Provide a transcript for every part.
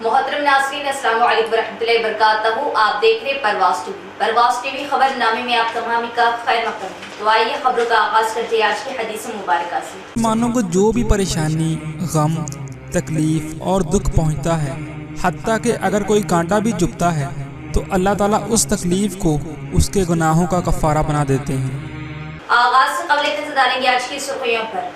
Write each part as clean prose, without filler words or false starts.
محترم ناظرین السلام علیکم ورحمۃ اللہ وبرکاتہ. آپ دیکھ رہے پرواز ٹی وی. پرواز ٹی وی خبر نامے میں آپ تمام کا خیر مقدم ہے. تو آئیے خبروں کا آغاز کرتے ہیں آج کی حدیث مبارکہ سے. مسلمانوں کو جو بھی پریشانی، غم، تکلیف اور دکھ پہنچتا ہے، حتیٰ کہ اگر کوئی کانٹا بھی چبھتا ہے تو اللہ تعالیٰ اس تکلیف کو اس کے گناہوں کا کفارہ بنا دیتے ہیں. آغاز سے قبل نظر ڈالیں گے آج کی سرخیوں پر.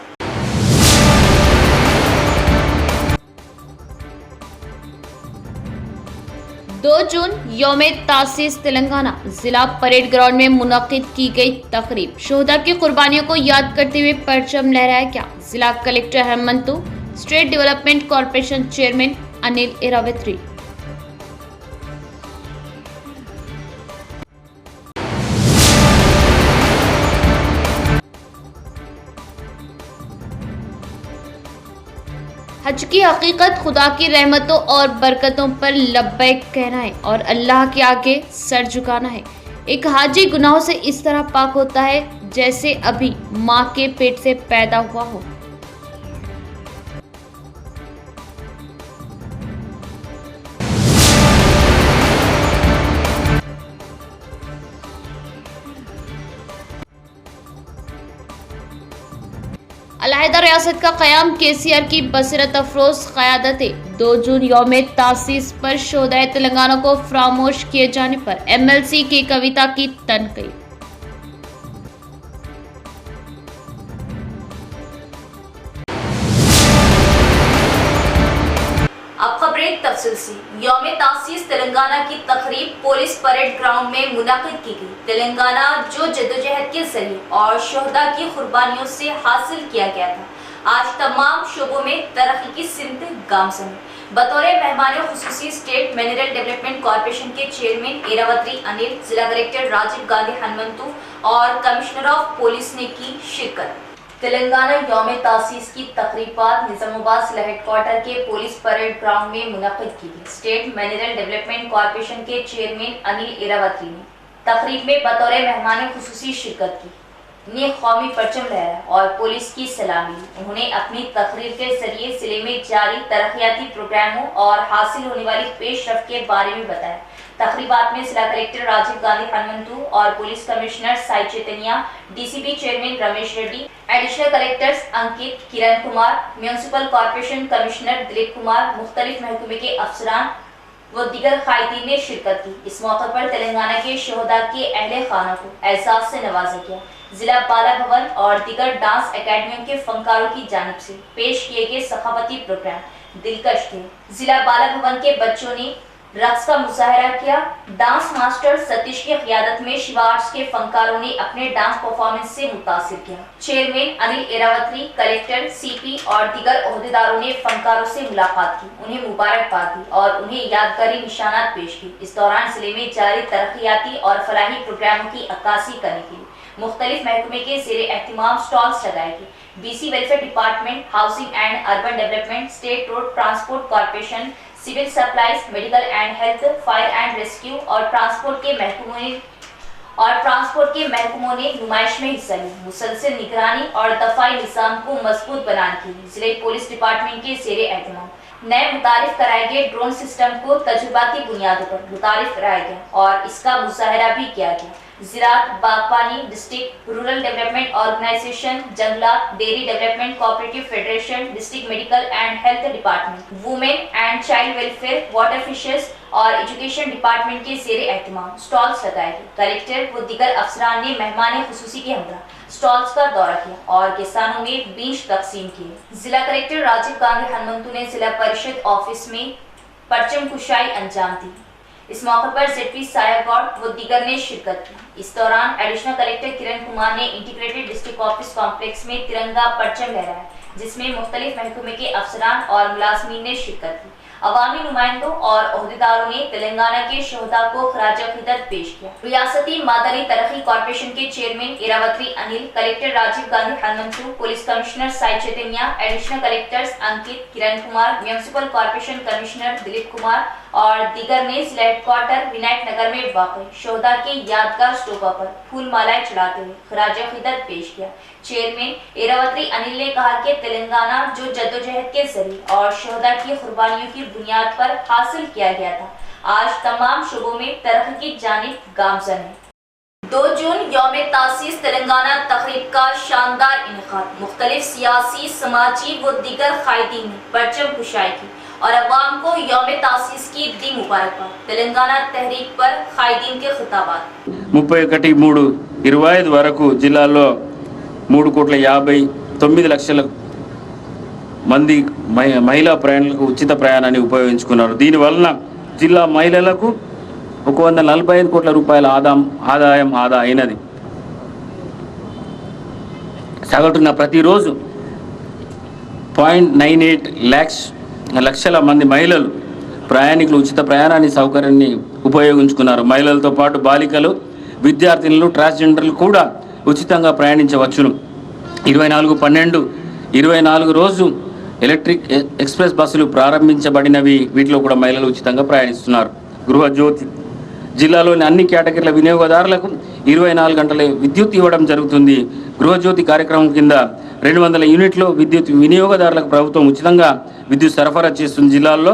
2 جون یوم تاسیس تلنگانہ ضلع پریڈ گراؤنڈ میں منعقد کی گئی تقریب. شہداء کی قربانیوں کو یاد کرتے ہوئے پرچم لہرایا گیا. ضلع collector Hemantu, state development corporation chairman Anil Iravatri. حج کی حقیقت خدا کی رحمتوں اور برکتوں پر لبیک کہنا ہے اور اللہ کے آگے سر جھکانا ہے. ایک حاجی گناہوں سے اس طرح پاک ہوتا ہے جیسے ابھی ماں کے پیٹ سے پیدا ہوا ہو. علیحدہ ریاست کا قیام KCR کی بصیرت افروز قیادت 2 جون یوم تاسیس پر شہدائے تلنگانہ کو فراموش کیے جانے پر MLC کی کویتا کی تنقید. اب خبریں تفصیل سے. یوم تاسیس تلنگانہ کی تقریب پولیس پریڈ گراؤنڈ میں منعقد کی گئی. تلنگانہ جو جدوجہد کے ذریعے اور شہداء کی قربانیوں سے حاصل کیا گیا تھا، آج تمام شعبوں میں ترقی کی سمت گامزن ہے. بطور مہمان خصوصی اسٹیٹ منرل ڈیولپمنٹ کارپوریشن کے چیئرمین ایراوتری انل، ضلع کلکٹر راجیو گاندھی ہنمنتو اور کمشنر آف پولیس نے کی شرکت. تلنگانہ یوم تاسیس کی تقریبات نظام آباد ضلع ہیڈ کوارٹر کے پولیس پریڈ گراؤنڈ میں منعقد کی گئی. اسٹیٹ منرل ڈیولپمنٹ کارپوریشن کے چیئرمین انل ایراوتری نے تقریب میں بطور مہمان خصوصی شرکت کی. نے قومی پرچم لہرایا اور پولیس کی سلامی لی. انہوں نے اپنی تقریر کے ذریعے ضلع میں جاری ترقیاتی پروگراموں اور حاصل ہونے والی پیش رفت کے بارے میں بتایا. تقریبات میں ضلع کلکٹر راجیو گاندھی ہنمنتو اور police commissioner Sai Chaitanya, DCP chairman Ramesh Reddy, additional collectors Ankit, Kiran Kumar, municipal corporation commissioner Dilip Kumar, مختلف محکمے کے افسران و دیگر قائدین نے شرکت کی. اس موقع پر تلنگانہ کے شہداء کے اہل خانہ کو اعزاز سے نوازا گیا. ضلع بالا بھون اور دیگر ڈانس اکیڈمیوں کے فنکاروں کی جانب سے پیش کیے گئے ثقافتی پروگرام دلکش تھے. ضلع بالا بھون کے بچوں نے رقص کا مظاہرہ کیا. ڈانس ماسٹر ستیش کی قیادت میں شیوا آرٹس کے فنکاروں نے اپنے ڈانس پرفارمنس سے متاثر کیا. چیئرمین انل ایراوتری، کلکٹر، CP اور دیگر عہدیداروں نے فنکاروں سے ملاقات کی، انہیں مبارکباد دی اور انہیں یادگاری نشانات پیش کی. اس دوران ضلع میں جاری ترقیاتی اور فلاحی پروگراموں کی عکاسی کرنے کے لیے مختلف محکمے کے زیر اہتمام اسٹالز لگائے گئے. BC welfare department, housing and urban development, state road transport corporation, civil supplies, medical and health, fire and rescue اور ٹرانسپورٹ کے محکموں نے نمائش میں حصہ لی. مسلسل نگرانی اور دفاعی نظام کو مضبوط بنانے کے لیے ضلع پولیس ڈپارٹمنٹ کے زیر اہتمام نئے متعارف کرائے گئے ڈرون سسٹم کو تجرباتی بنیادوں پر متعارف کرایا گیا اور اس کا مظاہرہ بھی کیا گیا. زراعت، باغبانی، ڈسٹرکٹ رورل ڈیولپمنٹ آرگنائزیشن، جنگلات، dairy development cooperative federation, district medical and health department, women and child welfare, water fishers اور ایجوکیشن ڈپارٹمنٹ کے زیر اہتمام اسٹالز لگائے گئے. کلکٹر و دیگر افسران نے مہمان خصوصی کے ہمراہ اسٹالز کا دورہ کیا اور کسانوں میں بیج تقسیم کیے. ضلع کلکٹر راجیو گاندھی ہنمنتو نے ضلع پریشد آفس میں پرچم کشائی انجام دی. اس موقع پر ZP سایہ گوڑ و دیگر نے شرکت کی. اس دوران ایڈیشنل کلکٹر کرن کمار نے انٹیگریٹڈ ڈسٹرکٹ آفس کمپلیکس میں ترنگا پرچم لہرایا، جس میں مختلف محکمے کے افسران اور ملازمین نے شرکت کی. عوامی نمائندوں اور عہدیداروں نے تلنگانہ کے شہداء کو خراج عقیدت پیش کیا. ریاستی مادری ترقی کارپوریشن کے chairman Iravatri Anil, collector Rajiv Gandhi Hanmantu, police commissioner Sai Chaitanya, additional collectors Ankit, Kiran Kumar, municipal corporation commissioner Dilip Kumar اور دیگر نے ضلع ہیڈ کوارٹر ونائک نگر میں واقع شہداء کے یادگار اسٹوپا پر پھول مالائیں چڑھاتے ہوئے خراج عقیدت پیش کیا. चेयरमैन एरावती अनिल ने कहा कि तेलंगाना जो जद्दोजहद के जरिए और शहदा की कुर्बानियों की बुनियाद पर हासिल किया गया था, आज तमाम शोबों में तरक्की की जानिब गामजन है। 2 जून यौम तासीस तेलंगाना तकरीब का शानदार इनेकाद, मुख्तलिफ सियासी, समाजी व दीगर कायदीन ने परचम कुशाई की और अवाम को यौम तासीस की दी मुबारकबाद। तेलंगाना तहरीक पर कायदीन के खिताबात 31/3/25 వరకు జిల్లాలో 3,59,00,000 మంది మహిళా ప్రయాణికులకు ఉచిత ప్రయాణాన్ని ఉపయోగించుకున్నారు. దీనివలన జిల్లా మహిళలకు 145 కోట్ల రూపాయల ఆదాయం అయినది. సగటున ప్రతిరోజు 0.98 లక్షల మంది మహిళలు ప్రయాణికులు ఉచిత ప్రయాణాన్ని సౌకర్యాన్ని ఉపయోగించుకున్నారు. మహిళలతో పాటు బాలికలు, విద్యార్థినులు, ట్రాన్స్జెండర్లు కూడా ఉచితంగా ప్రయాణించవచ్చును. 24/12/24 రోజు ఎలక్ట్రిక్ ఎక్స్ప్రెస్ బస్సులు ప్రారంభించబడినవి. వీటిలో కూడా మహిళలు ఉచితంగా ప్రయాణిస్తున్నారు. గృహజ్యోతి జిల్లాలోని అన్ని కేటగిరీల వినియోగదారులకు 24 గంటల విద్యుత్ ఇవ్వడం జరుగుతుంది. గృహజ్యోతి కార్యక్రమం కింద 200 యూనిట్లు విద్యుత్ వినియోగదారులకు ప్రభుత్వం ఉచితంగా విద్యుత్ సరఫరా చేస్తుంది. జిల్లాల్లో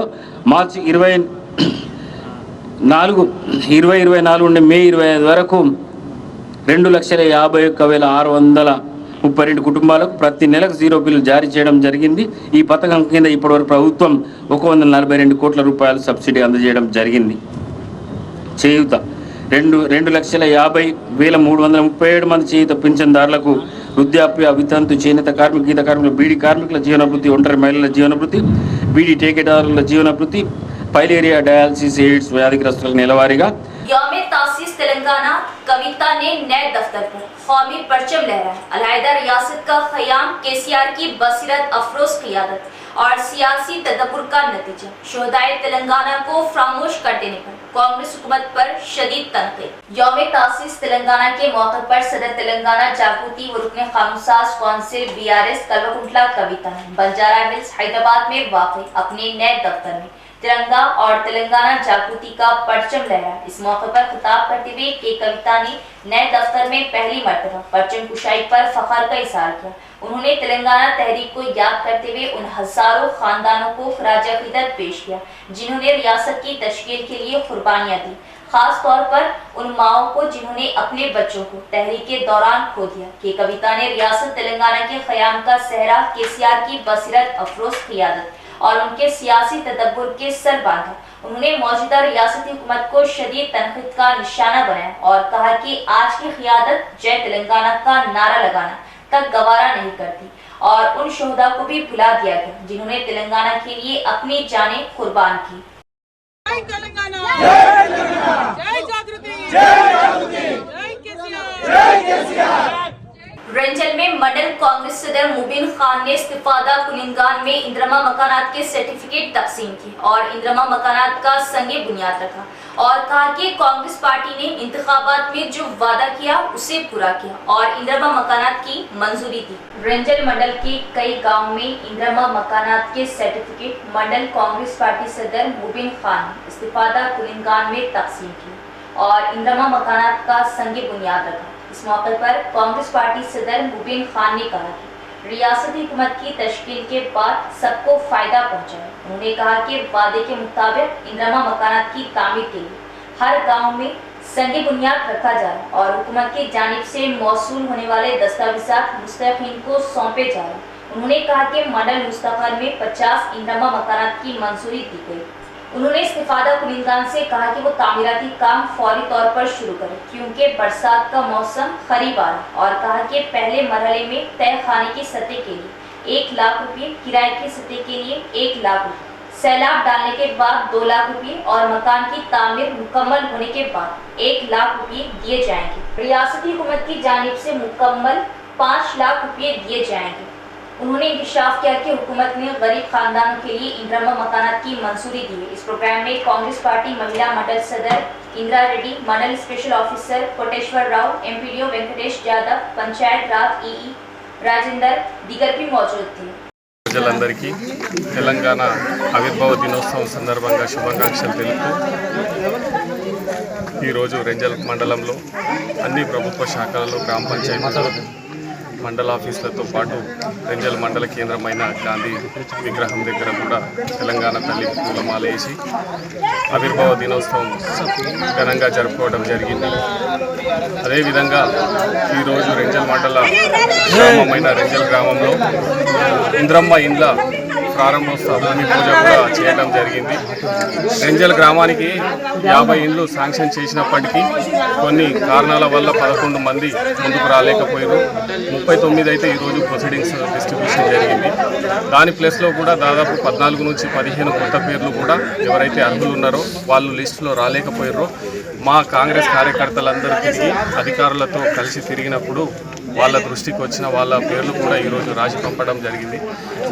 మార్చి 2024 నుండి మే 25 వరకు 2,51,632 కుటుంబాలకు ప్రతి నెలకు 0 బిల్లు జారీ చేయడం జరిగింది. ఈ పథకం కింద ఇప్పటివరకు ప్రభుత్వం 142 కోట్ల రూపాయల సబ్సిడీ అందజేయడం జరిగింది. చేయూత 2,50,337 మంది చేయూత పింఛన్దారులకు వృద్ధాప్య, వితంతు, చేనేత కార్మిక, గీత కార్మికుల, బీడీ కార్మికుల జీవనభృతి, ఒంటరి మహిళల జీవనభృతి, బీడీ ఠేకేదారుల జీవనభృతి, పైలేరియా, డయాలసిస్, ఎయిడ్స్ వ్యాధిగ్రస్తులకు నెలవారీగా यौम तासीस तेलंगाना कविता ने नए दफ्तर पर कौमी परचम लहराया। अलहदा रियासत का क़याम केसीआर की बसीरत अफरोज क़ियादत और सियासी तदब्बुर का नतीजा। शोहदाए तेलंगाना को फरामोश कर देने पर कांग्रेस हुकूमत पर शदीद तनकीद। यौम तासीस तेलंगाना के मौके पर सदर तेलंगाना जागृति व रुकने कानूनसाज कौंसिल BRS कल्वकुंटला कविता ने बंजारा हिल्स हैदराबाद में वाक़ई अपने नए दफ्तर में तिरंगा और तेलंगाना जागृति का परचम लहराया। इस मौके पर खिताब करते हुए के कविता ने नए दफ्तर में पहली मर्तबा परचम कुशाई पर फख्र का इज़हार किया। उन्होंने तेलंगाना तहरीक को याद करते हुए उन हजारों खानदानों को खराज अक़ीदत पेश किया जिन्होंने रियासत की तश्कील के लिए कुर्बानियाँ दी, खास तौर पर उन माओं को जिन्होंने अपने बच्चों को तहरीक के दौरान खो दिया। के कविता ने रियासत तेलंगाना के क़याम का सेहरा केसीआर की बसीरत अफरोज क़ियादत और उनके सियासी तदब्बुर के सर बांधा। उन्होंने मौजूदा रियासती हुकूमत को शदीद तनकीद का निशाना बनाया और कहा कि आज की क़ियादत जय तेलंगाना का नारा लगाना तक गवारा नहीं करती और उन शोहदा को भी भुला दिया गया जिन्होंने तेलंगाना के लिए अपनी जानें कुर्बान की। जय तेलंगाना, जय जागृति, जय केसीआर। रेंजल में मंडल कांग्रेस सदर मुबीन खान ने इस्तिफादा कुलिंगान में इंद्रमा मकानात के सर्टिफिकेट तकसीम किए और इंद्रमा मकानात का संगे बुनियाद रखा और कहा कि कांग्रेस पार्टी ने इंतखाबात में जो वादा किया उसे पूरा किया और इंद्रमा मकानात की मंजूरी दी। रेंजल मंडल के कई गांव में इंद्रमा मकानात के सर्टिफिकेट मंडल कांग्रेस पार्टी सदर मुबीन खान ने इस्तिफादा कुलिंगान में तकसीम किए और इंद्रमा मकानात का संगे बुनियाद रखा। इस मौके पर कांग्रेस पार्टी सदर मुबीन खान ने कहा कि रियासती हुकूमत की तश्कील के बाद सबको फायदा पहुंचा है। उन्होंने कहा कि वादे के मुताबिक इंद्रमा मकानात की तामीर के लिए हर गांव में संगे बुनियाद रखा जा रहा है और हुकूमत की जानिब से मौसूल होने वाले दस्तावेजात मुस्तहिकीन को सौंपे जा रहे हैं। उन्होंने कहा कि मंडल मुस्तक़बिल में 50 इंद्रमा मकानात की मंजूरी दी गई। उन्होंने इस्तिफादा कुलिंगान से कहा कि वो तामीराती काम फौरी तौर पर शुरू करें क्योंकि बरसात का मौसम करीब आ रहा है और कहा कि पहले मरहले में तय खाने की सतह के लिए 1 लाख रुपये, किराए की सतह के लिए 1 लाख रुपये, सैलाब डालने के बाद 2 लाख रुपये और मकान की तामीर मुकम्मल होने के बाद 1 लाख रुपये दिए जाएंगे। रियासती हुकूमत की जानिब से मुकम्मल 5 लाख रुपये दिए जाएंगे। उन्होंने इंकशाफ किया कि हुकूमत ने गरीब खानदानों के लिए इंद्रमा मकानात की मंजूरी दी है। इस प्रोग्राम में कांग्रेस पार्टी महिला मंडल सदर Indira Reddy, mandal special officer Koteshwar Rao, MPDO Venkatesh Yadav, panchayat raj EE Rajender दीगर भी मौजूद थे। ప్రజలందరికీ తెలంగాణ ఆవిర్భావ దినోత్సవం సందర్భంగా శుభాకాంక్షలు తెలుపుతూ ఈరోజు రెంజల్ మండలంలో అన్ని ప్రభుత్వ శాఖలలో గ్రామ పంచాయతీలలో మండల ఆఫీసులతో పాటు రెంజల్ మండల కేంద్రమైన గాంధీ విగ్రహం దగ్గర కూడా తెలంగాణ తల్లి పూలమాల వేసి ఆవిర్భావ దినోత్సవం ఘనంగా జరుపుకోవడం జరిగింది. అదేవిధంగా ఈరోజు రెంజల్ మండల గ్రామమైన రెంజల్ గ్రామంలో ఇంద్రమ్మ ఇండ్ల ప్రారంభోత్సవ భూమి పూజ కూడా చేయడం జరిగింది. రెంజల్ గ్రామానికి 50 ఇండ్లు శాంక్షన్ చేసినప్పటికీ కొన్ని కారణాల వల్ల 11 మంది ముందుకు రాలేకపోయారు. 39 అయితే ఈరోజు ప్రొసీడింగ్స్ డిస్ట్రిబ్యూషన్ జరిగింది. దాని ప్లేస్లో కూడా దాదాపు 14 నుంచి 15 కొత్త పేర్లు కూడా ఎవరైతే అర్హులు ఉన్నారో వాళ్ళు లిస్టులో రాలేకపోయారో మా కాంగ్రెస్ కార్యకర్తలందరూ తిరిగి అధికారులతో కలిసి తిరిగినప్పుడు వాళ్ళ దృష్టికి వచ్చిన వాళ్ళ పేర్లు కూడా ఈరోజు రాసి పంపడం జరిగింది.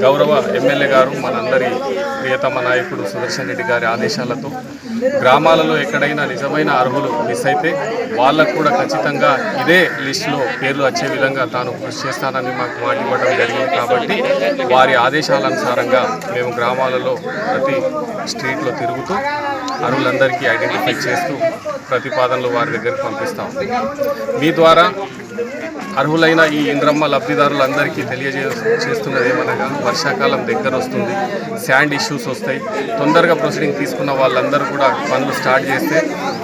గౌరవ ఎమ్మెల్యే గారు మనందరి ప్రియతమ నాయకుడు సుదర్శన్ రెడ్డి గారి ఆదేశాలతో గ్రామాలలో ఎక్కడైనా నిజమైన అర్హులు మిస్ అయితే వాళ్ళకు కూడా ఖచ్చితంగా ఇదే లిస్టులో పేర్లు వచ్చే విధంగా తాను కృషి చేస్తానని మాకు మాట ఇవ్వడం జరిగింది. కాబట్టి వారి ఆదేశాలనుసారంగా మేము గ్రామాలలో ప్రతి స్ట్రీట్లో తిరుగుతూ అర్హులందరికీ ఐడెంటిఫై చేస్తూ ప్రతిపాదనలు వారి దగ్గరికి పంపిస్తాం. మీ ద్వారా అర్హులైన ఈ ఇంద్రమ్మ లబ్ధిదారులందరికీ తెలియజేస్తున్నది ఏమనగా వర్షాకాలం దగ్గర వస్తుంది, శాండ్ ఇష్యూస్ వస్తాయి. తొందరగా ప్రొసీడింగ్ తీసుకున్న వాళ్ళందరూ కూడా పనులు స్టార్ట్ చేస్తే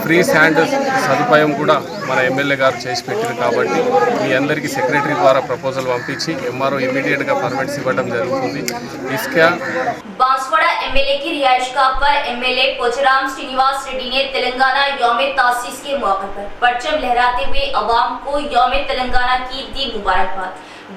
ఫ్రీ శాండ్ సదుపాయం కూడా మన ఎమ్మెల్యే గారు చేసి పెట్టారు. కాబట్టి మీ అందరికీ సెక్రటరీ ద్వారా ప్రపోజల్ పంపించి ఎంఆర్ఓ ఇమీడియట్గా పర్మిట్స్ ఇవ్వడం జరుగుతుంది. इसका बांसवाड़ा एमएलए की रिहाइशगाह पर एमएलए पोचराम श्रीनिवास रेड्डी ने तेलंगाना यौम तासीस के मौके पर परचम लहराते हुए अवाम को यौम तेलंगाना की दी मुबारकबाद।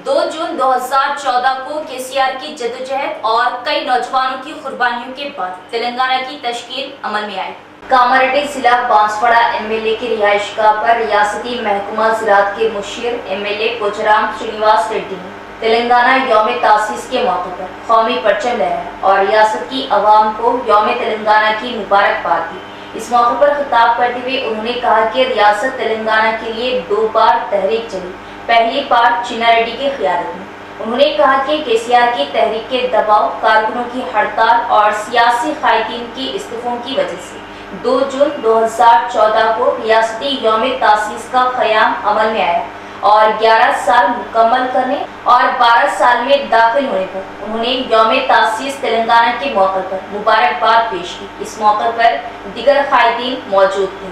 2 जून 2014 को केसीआर की जद्दोजहद और कई नौजवानों की कुर्बानियों के बाद तेलंगाना की तश्कील अमल में आई। कामारेड्डी जिला बांसवाड़ा एमएलए की रिहाइशगाह पर रियासती महकमा ज़राअत के मुशीर एमएलए पोचराम श्रीनिवास रेड्डी ने तेलंगाना यौम तासीस के मौके पर कौमी परचम लहराया और रियासत की आवाम को यौम तेलंगाना की मुबारकबाद दी। इस मौके पर खिताब करते हुए उन्होंने कहा कि रियासत तेलंगाना के लिए 2 बार तहरीक चली। पहली बार चिन्ना रेड्डी की क़ियादत में। उन्होंने कहा कि केसीआर की तहरीक के दबाव, कारकुनों की हड़ताल और सियासी कायदीन की इस्तीफों की वजह से 2 जून 2014 को रियासती यौम तासीस का क़याम अमल में आया और 11 साल मुकम्मल करने और 12 साल में दाखिल होने पर उन्होंने यौम तासीस तेलंगाना के मौके पर मुबारकबाद पेश की। इस मौके पर दिगर कायदीन मौजूद थे।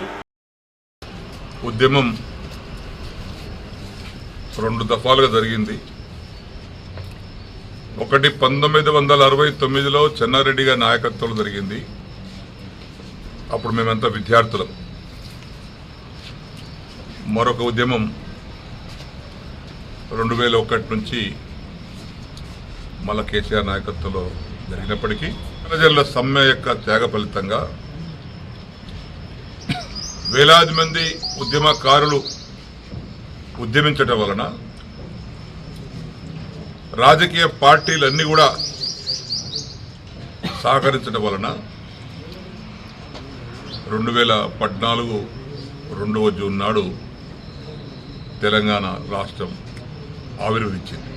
ఉద్యమం 2 దఫాలుగా జరిగింది. ఒకటి 1969లో చెన్నారెడ్డి గారి నాయకత్వంలో జరిగింది. అప్పుడు మేమంతా విద్యార్థులం. మరొక ఉద్యమం 2001 నుంచి మళ్ళా కేసీఆర్ నాయకత్వంలో జరిగినప్పటికీ ప్రజల సమ్మె యొక్క త్యాగ ఫలితంగా వేలాది మంది ఉద్యమకారులు ఉద్యమించటం వలన రాజకీయ పార్టీలన్నీ కూడా సహకరించడం వలన 2014 2వ జూన్ నాడు తెలంగాణ రాష్ట్రం ఆవిర్భవించింది.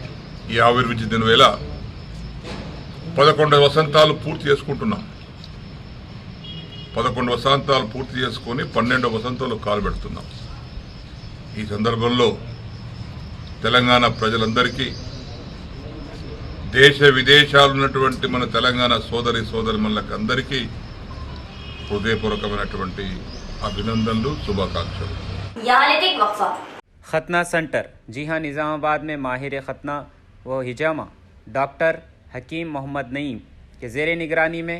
ఈ ఆవిర్భవించిన వేళ 11 వసంతాలు పూర్తి చేసుకుంటున్నాం. 11 వసంతాలు పూర్తి చేసుకొని 12వ వసంతంలో కాలు పెడుతున్నాం. ఈ సందర్భంలో తెలంగాణ ప్రజలందరికీ, దేశ విదేశాలు ఉన్నటువంటి మన తెలంగాణ సోదరిమణులకు అందరికీ హృదయపూర్వకమైనటువంటి అభినందనలు, శుభాకాంక్షలు. खतना सेंटर। जी हाँ, निज़ामाबाद में माहिर खतना व हिजामा डॉक्टर हकीम मोहम्मद नईम के ज़ेर निगरानी में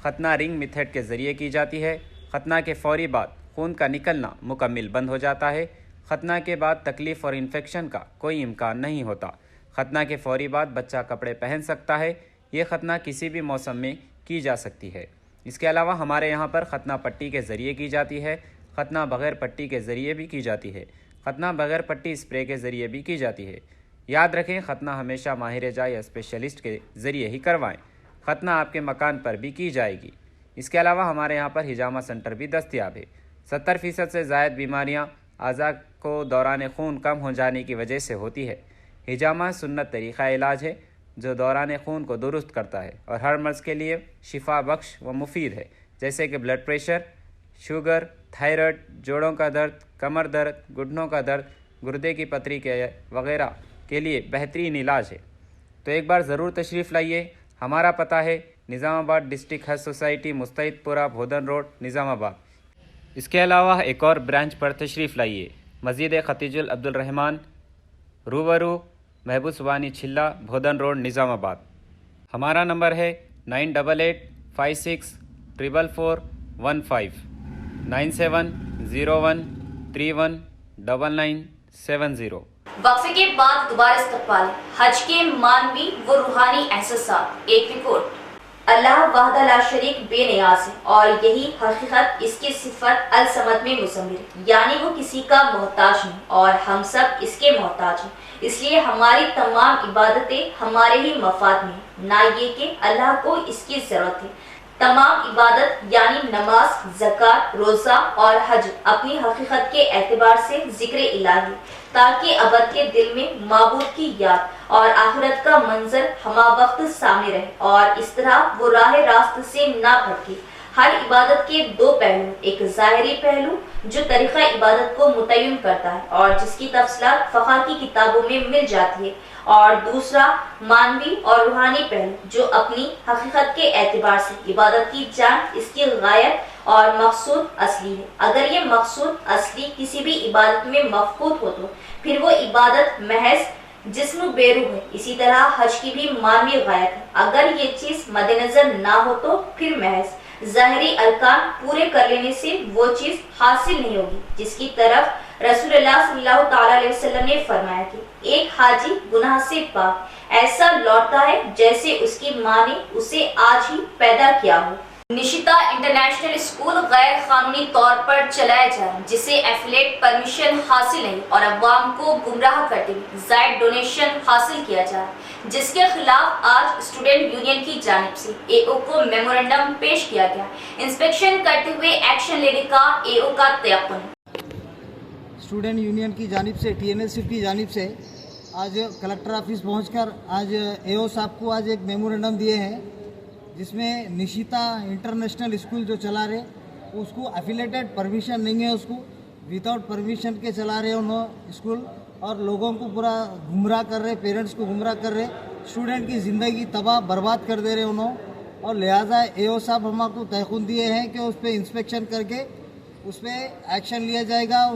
खतना रिंग मेथड के ज़रिए की जाती है। खतना के फौरी बाद खून का निकलना मुकम्मल बंद हो जाता है। खतना के बाद तकलीफ़ और इन्फेक्शन का कोई इम्कान नहीं होता। खतना के फौरी बाद बच्चा कपड़े पहन सकता है। ये खतना किसी भी मौसम में की जा सकती है। इसके अलावा हमारे यहाँ पर खतना पट्टी के ज़रिए की जाती है। खतना बग़ैर पट्टी के ज़रिए भी की जाती है। खतना बग़ैर पट्टी स्प्रे के ज़रिए भी की जाती है। याद रखें, खतना हमेशा माहिर जाय या स्पेशलिस्ट के ज़रिए ही करवाएं। खतना आपके मकान पर भी की जाएगी। इसके अलावा हमारे यहाँ पर हिजामा सेंटर भी दस्तयाब है। 70% से ज़ायद बीमारियाँ आज़ा को दौरान खून कम हो जाने की वजह से होती है। हिजामा सुन्नत तरीक़ा इलाज है जो दौरान खून को दुरुस्त करता है और हर मर्ज़ के लिए शिफा बख्श व मुफीद है, जैसे कि ब्लड प्रेशर, शुगर, थायराइड, जोड़ों का दर्द, कमर दर्द, घुटनों का दर्द, गुर्दे की पथरी के वगैरह के लिए बेहतरीन इलाज है। तो एक बार ज़रूर तशरीफ़ लाइए। हमारा पता है निज़ामाबाद डिस्ट्रिक्ट हज सोसाइटी, मुस्तैदपुरा, भोदन रोड, निज़ामाबाद। इसके अलावा एक और ब्रांच पर तशरीफ़ लाइए, मस्जिद खतीजुल अब्दुल रहमान, रूबरू महबूब सुबानी छिल्ला, भोदन रोड, निज़ामाबाद। हमारा नंबर है 9886444415 9701319970। वक्फे के बाद दोबारा इस्तकबाल हज के मानवी व रूहानी एहसास। एक रिपोर्ट। अल्लाह वहदा ला शरीक बेनियाज है और यही हकीकत इसकी सिफत अल समद में मुसम्मिर, यानी वो किसी का मोहताज नहीं और हम सब इसके मोहताज हैं। इसलिए हमारी तमाम इबादतें हमारे ही मफाद में, ना ये कि अल्लाह को इसकी जरूरत है। तमाम इबादत यानी नमाज, ज़कात, रोज़ा और हज अपनी हकीकत के एतबार से जिक्र इलाही, ताकि अबद के दिल में माबूद की याद और आखिरत का मंजर हमा वक्त सामने रहे और इस तरह वो राह रास्त से ना भटके। हर इबादत के दो पहलू, एक ज़ाहिरी पहलू जो तरीक़ा इबादत को मुतय्यन करता है और जिसकी तफसीलात फ़क़ह की किताबों में मिल जाती है, और दूसरा मानवी और रूहानी पहलू जो अपनी हकीकत के एतबार से इबादत की जान, इसकी गायत और मकसूद असली है। अगर ये मकसूद असली किसी भी इबादत में मफकूद हो तो फिर वो इबादत महज जिस्म बेरूह है। इसी तरह हज की भी मानवी गायत है। अगर ये चीज़ मद्देनजर ना हो तो फिर महज ज़ाहिरी अरकान पूरे कर लेने से वो चीज़ हासिल नहीं होगी, जिसकी तरफ रसूलुल्लाह सल्लल्लाहु तआला अलैहि वसल्लम ने फरमाया कि एक हाजी गुनाह से पाक ऐसा लौटता है जैसे उसकी माँ ने उसे आज ही पैदा किया हो। निशिता इंटरनेशनल स्कूल गैर कानूनी तौर पर चलाया जा रहा है, जिसे एफिलेट परमिशन हासिल नहीं और अवाम को गुमराह करते हुए जायद डोनेशन हासिल किया जा रहा है, जिसके खिलाफ आज स्टूडेंट यूनियन की जानिब से एओ को मेमोरेंडम पेश किया गया। इंस्पेक्शन करते हुए एक्शन लेने का एओ का तयक्कुन। स्टूडेंट यूनियन की जानिब से, TNSF की जानिब से आज कलेक्टर ऑफिस पहुंचकर आज एओ साहब को आज एक मेमोरेंडम दिए हैं, जिसमें निशिता इंटरनेशनल स्कूल जो चला रहे उसको एफिलेटेड परमिशन नहीं है, उसको विदाउट परमिशन के चला रहे उन्होंने स्कूल और लोगों को पूरा गुमराह कर रहे, पेरेंट्स को गुमराह कर रहे, स्टूडेंट की ज़िंदगी तबाह बर्बाद कर दे रहे उन्होंने। और लिहाजा एओ साहब हमको तयक़ुन दिए हैं कि उस पर इंस्पेक्शन करके उस पर एक्शन लिया जाएगा,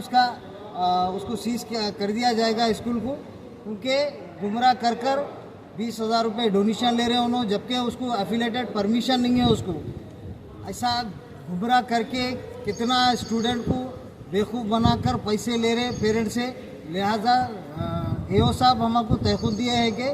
उसको सीज कर दिया जाएगा स्कूल को, क्योंकि गुमराह कर 20,000 रुपये डोनेशन ले रहे हैं उन्होंने, जबकि उसको एफिलेटेड परमिशन नहीं है। उसको ऐसा गुमराह करके कितना स्टूडेंट को बेवकूफ़ बनाकर पैसे ले रहे पेरेंट से। लिहाजा एओ साहब हमको तयक़ुन दिए हैं कि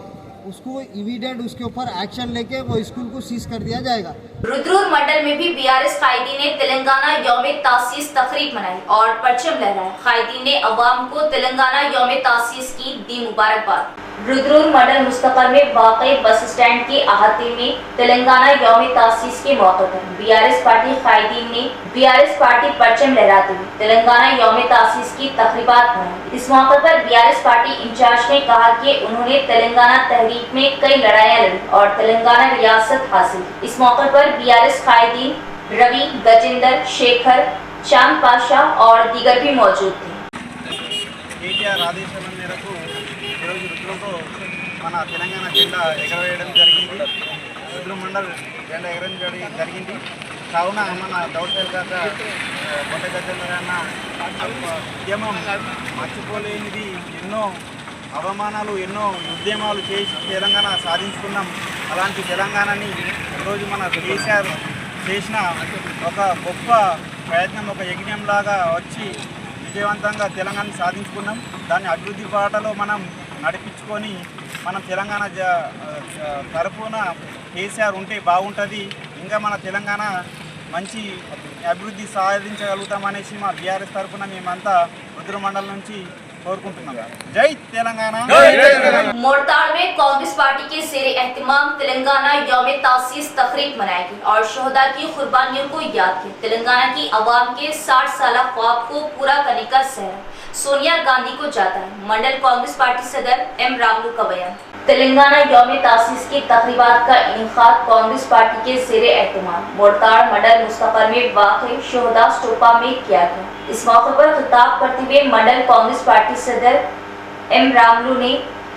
उसको इमीडिएट उसके ऊपर एक्शन लेके वो स्कूल को सीज कर दिया जाएगा। रुद्रपुर मंडल में भी बीआरएस कायदीन ने तेलंगाना यौम तासीस तकरीब मनाई और परचम लहराया। कायदीन ने अवाम को तेलंगाना यौम तासीस की दी मुबारकबाद। रुद्रपुर मंडल मुस्तफर में वाक़ई बस स्टैंड के अहाते में तेलंगाना यौम तासीस के मौके पर बीआरएस पार्टी कायदीन ने बीआरएस पार्टी परचम लहराते हुए तेलंगाना यौम तासीस की तकरीबात मनाई। इस मौके पर बीआरएस पार्टी इंचार्ज ने कहा कि उन्होंने तेलंगाना तहरीक में कई लड़ाइयाँ लड़ी और तेलंगाना रियासत हासिल। इस मौके पर बीआरएस कायदीन रवि, गजेंद्र, शेखर, चांद पाशा और दीगर भी मौजूद थे। కేటీఆర్ ఆదేశాల మేరకు ఈరోజు రుద్రంలో మన తెలంగాణ జెండా ఎగరవేయడం జరిగింది. రుద్రం మండల్ జెండా ఎగరవేయడం జరిగింది. కావున మన దౌర్జన్య కాక కొండ గజేంద్ర అన్న ఉద్యమం మర్చిపోలేనిది. ఎన్నో అవమానాలు, ఎన్నో ఉద్యమాలు చేసి తెలంగాణ సాధించుకున్నాం. అలాంటి తెలంగాణని ఈరోజు మన కేసీఆర్ చేసిన ఒక గొప్ప ప్రయత్నం, ఒక యజ్ఞంలాగా వచ్చి విజయవంతంగా తెలంగాణ సాధించుకున్నాం. దాన్ని అభివృద్ధి బాటలో మనం నడిపించుకొని మనం తెలంగాణ తరపున కేసీఆర్ ఉంటే బాగుంటుంది. ఇంకా మన తెలంగాణ మంచి అభివృద్ధి సాధించగలుగుతామనేసి మా బీఆర్ఎస్ తరపున మేమంతా రుద్ర మండలం నుంచి కోరుకుంటున్నాం. జై తెలంగాణ. मोड़ताड़ में कांग्रेस पार्टी के ज़ेरे एहतमाम तेलंगाना यौम तासीस तकरीब मनाई गई और शोहदा की कुर्बानियों को याद किया। तेलंगाना की आवाम के 60 साल ख्वाब को पूरा करने का सहरा सोनिया गांधी को जाता है। मंडल कांग्रेस पार्टी सदर एम रामलू का बयान। तेलंगाना यौम तासीस की तकरीबात का इनेकाद कांग्रेस पार्टी के ज़ेरे एहतमाम मोड़ताड़ मंडल मुस्तफर में वाक़ई शोहदा स्टोपा में किया गया। इस मौके पर खिताब करते हुए मंडल कांग्रेस पार्टी सदर एम रामलू ने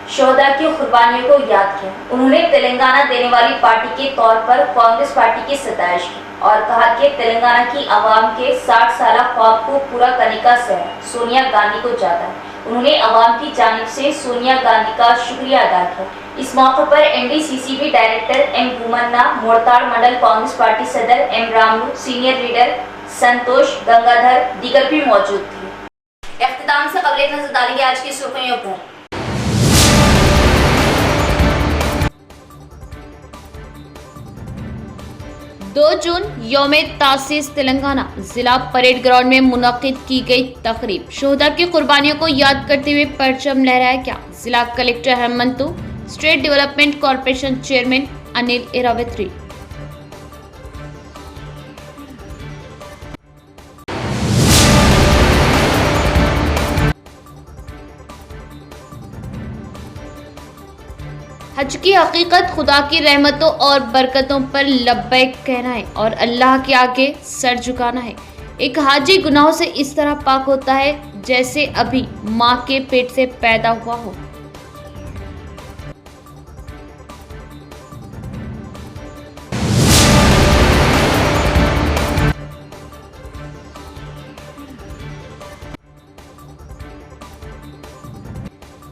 शोहदा की कुर्बानियों को याद किया। उन्होंने तेलंगाना देने वाली पार्टी के तौर पर कांग्रेस पार्टी की सताइश की और कहा कि तेलंगाना की आवाम के 60 साल ख्वाब को पूरा करने का श्रेय सोनिया गांधी को जाता है। उन्होंने आवाम की जानिब से सोनिया गांधी का शुक्रिया अदा किया। इस मौके पर एनडीसीसीबी डायरेक्टर एम भूमन्ना, मोड़ताड़ मंडल कांग्रेस पार्टी सदर एम रामू, सीनियर लीडर संतोष गंगाधर दीगर भी मौजूद थे। इख्तिताम से खबरें नजर डालेंगे आज की सुर्खियों पर। 2 जून यौम तासीस तेलंगाना जिला परेड ग्राउंड में मुनक्किद की गई तकरीब शोहदा की कुर्बानियों को याद करते हुए परचम लहराया क्या? जिला collector Hemantu, state development corporation chairman Anil Iravatri. हज की हकीकत खुदा की रहमतों और बरकतों पर लब्बैक कहना है और अल्लाह के आगे सर झुकाना है। एक हाजी गुनाहों से इस तरह पाक होता है जैसे अभी माँ के पेट से पैदा हुआ हो।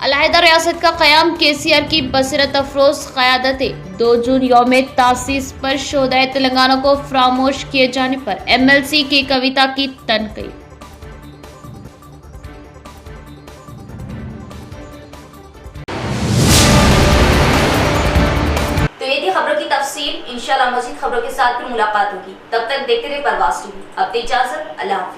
अलहदा रियासत का क़याम केसीआर की बसरत अफरोज क़यादत 2 जून यौम तासीस पर शोहदाए तेलंगाना को फरामोश किए जाने पर एमएलसी की कविता की तनकीद। तो ये थी खबरों की तफसील। इंशाल्लाह मज़ीद खबरों के साथ फिर मुलाकात होगी। तब तक देखते रहिए परवाज़ टीवी। अब इजाज़त, अल्लाह हाफ़िज़।